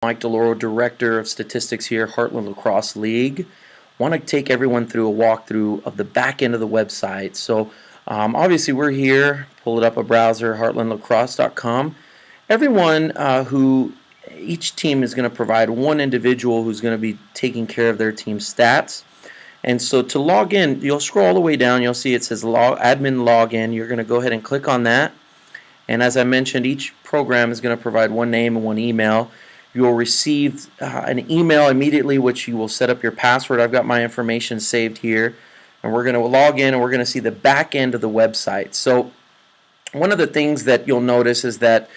Mike DeLauro, Director of Statistics here, Heartland Lacrosse League. Want to take everyone through a walkthrough of the back end of the website. So obviously we're here, pull it up a browser, heartlandlacrosse.com. Everyone each team is going to provide one individual who's going to be taking care of their team's stats. And so to log in, you'll scroll all the way down, you'll see it says admin login. You're going to go ahead and click on that. And as I mentioned, each program is going to provide one name and one email. You will receive an email immediately, which you will set up your password. I've got my information saved here. And we're going to log in and we're going to see the back end of the website. So one of the things that you'll notice is that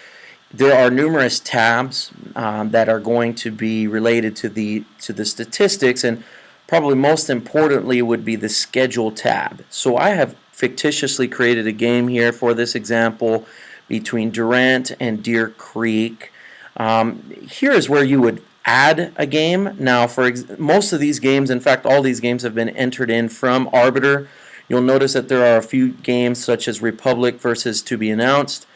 there are numerous tabs that are going to be related to the statistics, and probably most importantly would be the schedule tab. So I have fictitiously created a game here for this example between Durant and Deer Creek. Here is where you would add a game. Now, for most of these games, in fact, all these games have been entered in from Arbiter. You'll notice that there are a few games such as Republic versus To Be Announced.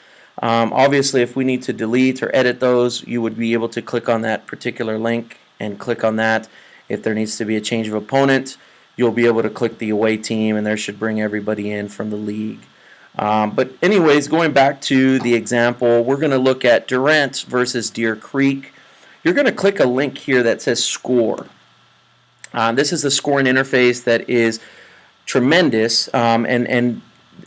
Obviously, if we need to delete or edit those, you would be able to click on that particular link and click on that. If there needs to be a change of opponent, you'll be able to click the away team, and there should bring everybody in from the league. But anyways, going back to the example, we're going to look at Durant versus Deer Creek. You're going to click a link here that says score. This is the scoring interface that is tremendous, and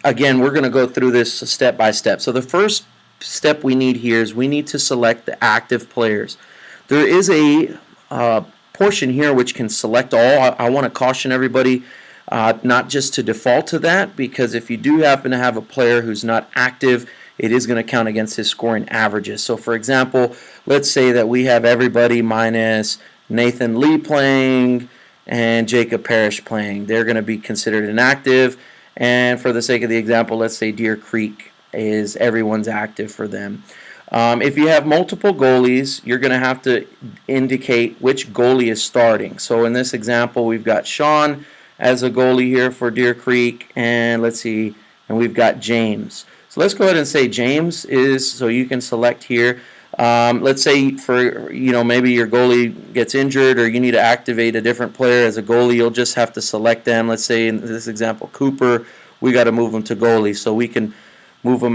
again, we're going to go through this step by step. So the first step we need here is we need to select the active players. There is a portion here which can select all. I want to caution everybody not just to default to that, because if you do happen to have a player who's not active, it is going to count against his scoring averages. So for example, let's say that we have everybody minus Nathan Lee playing and Jacob Parrish playing. They're going to be considered inactive, and for the sake of the example, let's say Deer Creek is everyone's active for them. If you have multiple goalies, you're going to have to indicate which goalie is starting. So in this example, we've got Sean as a goalie here for Deer Creek, and let's see, and we've got James. So let's go ahead and say James is, so you can select here. Let's say for, maybe your goalie gets injured or you need to activate a different player as a goalie, you'll just have to select them. Let's say in this example, Cooper, we got to move him to goalie, so we can move him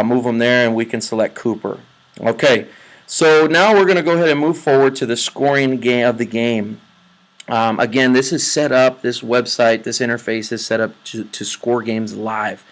move him there, and we can select Cooper. Okay, so now we're going to go ahead and move forward to the scoring game of the game. Again, this is set up, this website, this interface is set up to score games live.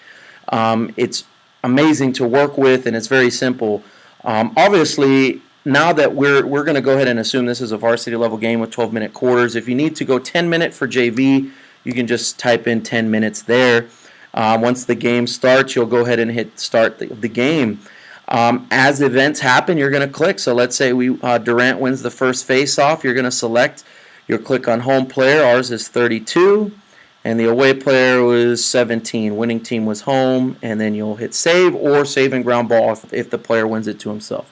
It's amazing to work with, and it's very simple. Obviously, now that we're going to go ahead and assume this is a varsity level game with 12-minute quarters. If you need to go 10-minute for JV, you can just type in 10 minutes there. Once the game starts, you'll go ahead and hit start the game. As events happen, you're going to click. So let's say Durant wins the first face-off. You're going to select. You'll click on home player. Ours is 32, and the away player was 17. Winning team was home, and then you'll hit save or save and ground ball if the player wins it to himself.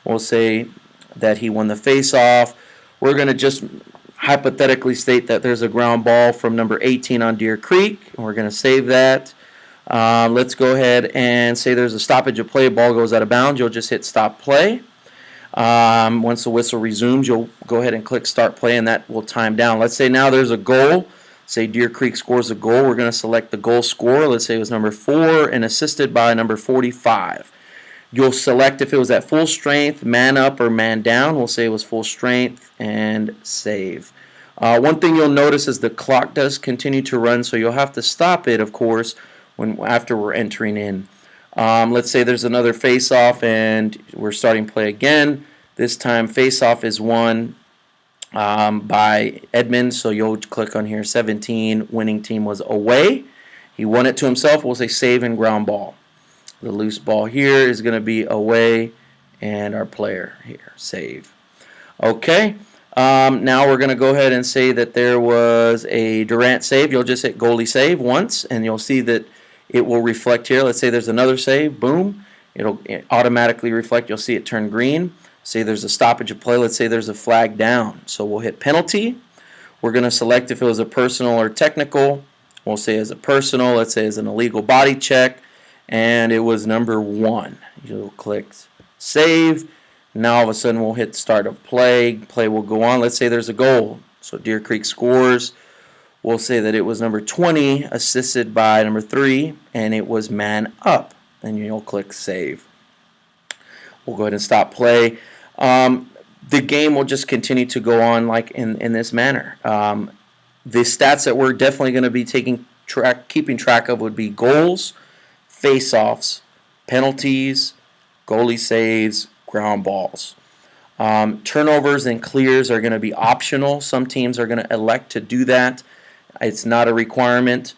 We'll say that he won the face-off. We're going to just hypothetically state that there's a ground ball from number 18 on Deer Creek, and we're going to save that. Let's go ahead and say there's a stoppage of play. Ball goes out of bounds. You'll just hit stop play. Once the whistle resumes, you'll go ahead and click start play, and that will time down. Let's say now there's a goal. Say Deer Creek scores a goal. We're going to select the goal scorer. Let's say it was number 4 and assisted by number 45. You'll select if it was at full strength, man up, or man down. We'll say it was full strength and save. One thing you'll notice is the clock does continue to run, so you'll have to stop it, of course, after we're entering in. Let's say there's another face-off and we're starting play again. This time face-off is won by Edmund, so you'll click on here 17. Winning team was away. He won it to himself. We'll say save and ground ball. The loose ball here is going to be away, and our player here, save. Okay, now we're going to go ahead and say that there was a Durant save. You'll just hit goalie save once, and you'll see that it will reflect here. Let's say there's another save. Boom. It'll automatically reflect. You'll see it turn green. Say there's a stoppage of play. Let's say there's a flag down. So we'll hit penalty. We're going to select if it was a personal or technical. We'll say as a personal. Let's say as an illegal body check. And it was number 1. You'll click save. Now all of a sudden we'll hit start of play. Play will go on. Let's say there's a goal. So Deer Creek scores. We'll say that it was number 20 assisted by number 3, and it was man up. And you'll click save. We'll go ahead and stop play. The game will just continue to go on like in this manner. The stats that we're definitely going to be keeping track of would be goals, face-offs, penalties, goalie saves, ground balls. Turnovers and clears are going to be optional. Some teams are going to elect to do that. It's not a requirement.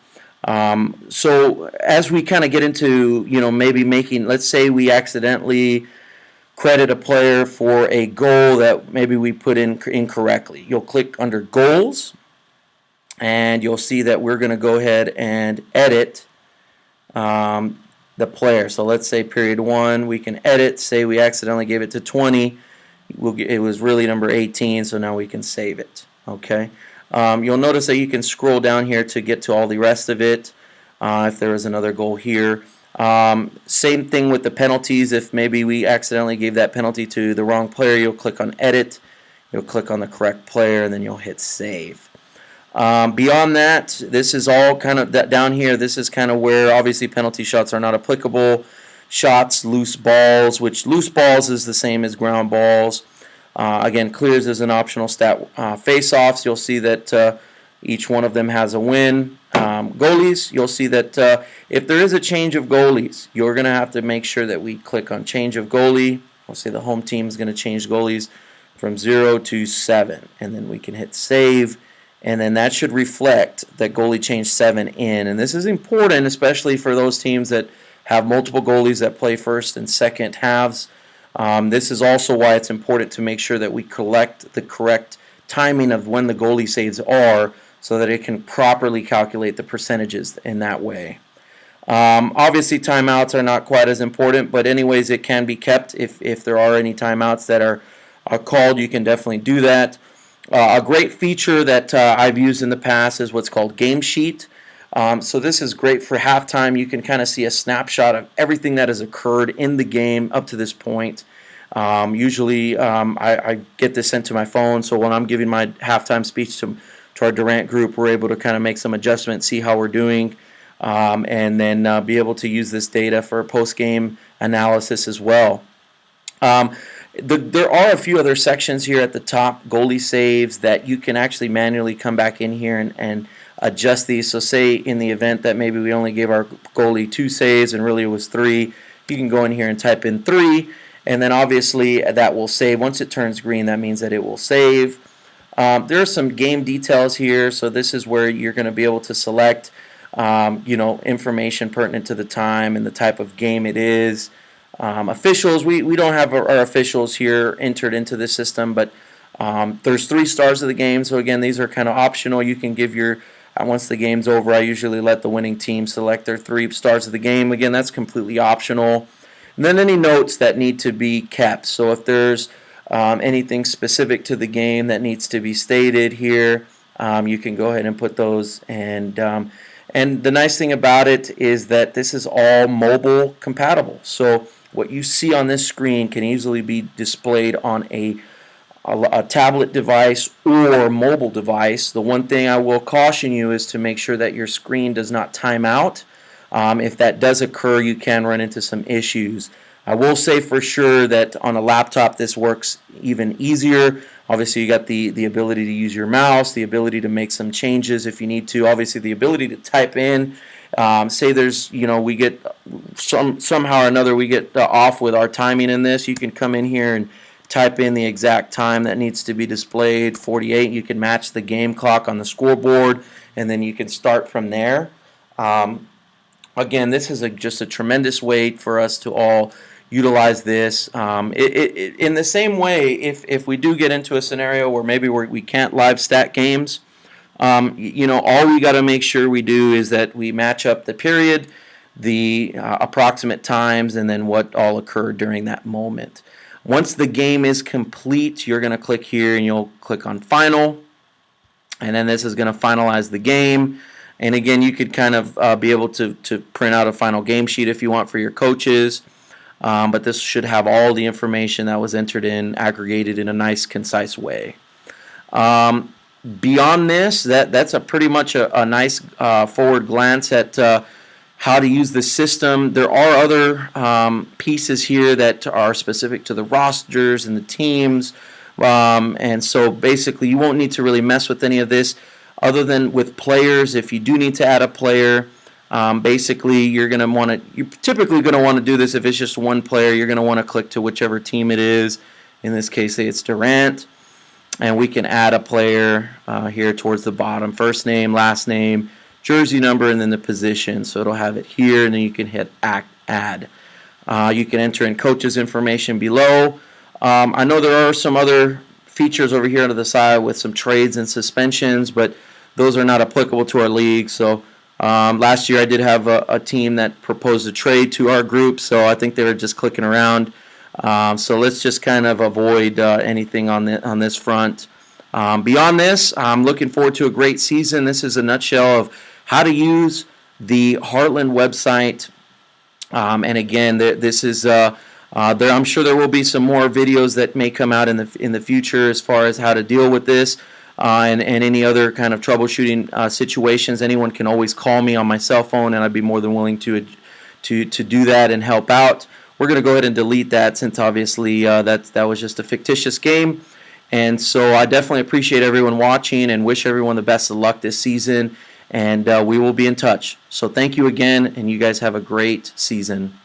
So as we kind of get into, maybe making, let's say we accidentally credit a player for a goal that maybe we put in incorrectly. You'll click under goals, and you'll see that we're going to go ahead and edit the player. So let's say period 1, we can edit, say we accidentally gave it to 20. It was really number 18, so now we can save it. Okay. You'll notice that you can scroll down here to get to all the rest of it if there is another goal here. Same thing with the penalties. If maybe we accidentally gave that penalty to the wrong player, you'll click on edit, you'll click on the correct player, and then you'll hit save. Beyond that, this is all kind of down here. This is kind of where obviously penalty shots are not applicable. Shots, loose balls, which loose balls is the same as ground balls. Again, clears is an optional stat. Face-offs, you'll see that each one of them has a win. Goalies, you'll see that if there is a change of goalies, you're going to have to make sure that we click on change of goalie. We'll say the home team is going to change goalies from 0 to 7, and then we can hit save, and then that should reflect that goalie changed 7 in. And this is important, especially for those teams that have multiple goalies that play first and second halves. This is also why it's important to make sure that we collect the correct timing of when the goalie saves are, so that it can properly calculate the percentages in that way. Obviously, timeouts are not quite as important, but anyways, it can be kept. If there are any timeouts that are called, you can definitely do that. A great feature that I've used in the past is what's called Game Sheet. So this is great for halftime. You can kind of see a snapshot of everything that has occurred in the game up to this point. Usually I get this sent to my phone, so when I'm giving my halftime speech to our Durant group, we're able to kind of make some adjustments, see how we're doing, and then be able to use this data for post-game analysis as well. There are a few other sections here at the top, goalie saves, that you can actually manually come back in here and adjust these. So say in the event that maybe we only gave our goalie 2 saves and really it was 3, you can go in here and type in 3, and then obviously that will save. Once it turns green, that means that it will save. There are some game details here, so this is where you're going to be able to select information pertinent to the time and the type of game it is. Officials, we don't have our officials here entered into this system, but there's 3 stars of the game, so again, these are kind of optional. You can give your, once the game's over, I usually let the winning team select their 3 stars of the game. Again, that's completely optional. And then any notes that need to be kept. So if there's anything specific to the game that needs to be stated here, you can go ahead and put those. And the nice thing about it is that this is all mobile compatible. So what you see on this screen can easily be displayed on a tablet device or mobile device. The one thing I will caution you is to make sure that your screen does not time out. If that does occur, you can run into some issues. I will say for sure that on a laptop this works even easier. Obviously you got the ability to use your mouse, the ability to make some changes if you need to. Obviously the ability to type in. Say there's, we get somehow or another we get off with our timing in this. You can come in here and type in the exact time that needs to be displayed, 48. You can match the game clock on the scoreboard, and then you can start from there. Again, this is just a tremendous way for us to all utilize this. In the same way, if we do get into a scenario where maybe we can't live stat games, all we got to make sure we do is that we match up the period, the approximate times, and then what all occurred during that moment. Once the game is complete, you're going to click here and you'll click on Final, and then this is going to finalize the game. And again, you could kind of be able to print out a final game sheet if you want for your coaches. but this should have all the information that was entered in, aggregated in a nice, concise way. Beyond this, that's a pretty much a nice forward glance at how to use the system. There are other pieces here that are specific to the rosters and the teams, and so basically you won't need to really mess with any of this other than with players. If you do need to add a player, basically you're typically going to want to do this if it's just one player. You're going to want to click to whichever team it is. In this case, say it's Durant. And we can add a player here towards the bottom. First name, last name, jersey number, and then the position. So it'll have it here, and then you can hit add. You can enter in coach's information below. I know there are some other features over here on the side with some trades and suspensions, but those are not applicable to our league. So last year I did have a team that proposed a trade to our group, so I think they were just clicking around. So let's just kind of avoid anything on this front. Beyond this, I'm looking forward to a great season. This is a nutshell of how to use the Heartland website. And again, this is I'm sure there will be some more videos that may come out in the future as far as how to deal with this and any other kind of troubleshooting situations. Anyone can always call me on my cell phone, and I'd be more than willing to do that and help out. We're going to go ahead and delete that since obviously that was just a fictitious game. And so I definitely appreciate everyone watching and wish everyone the best of luck this season. And we will be in touch. So thank you again, and you guys have a great season.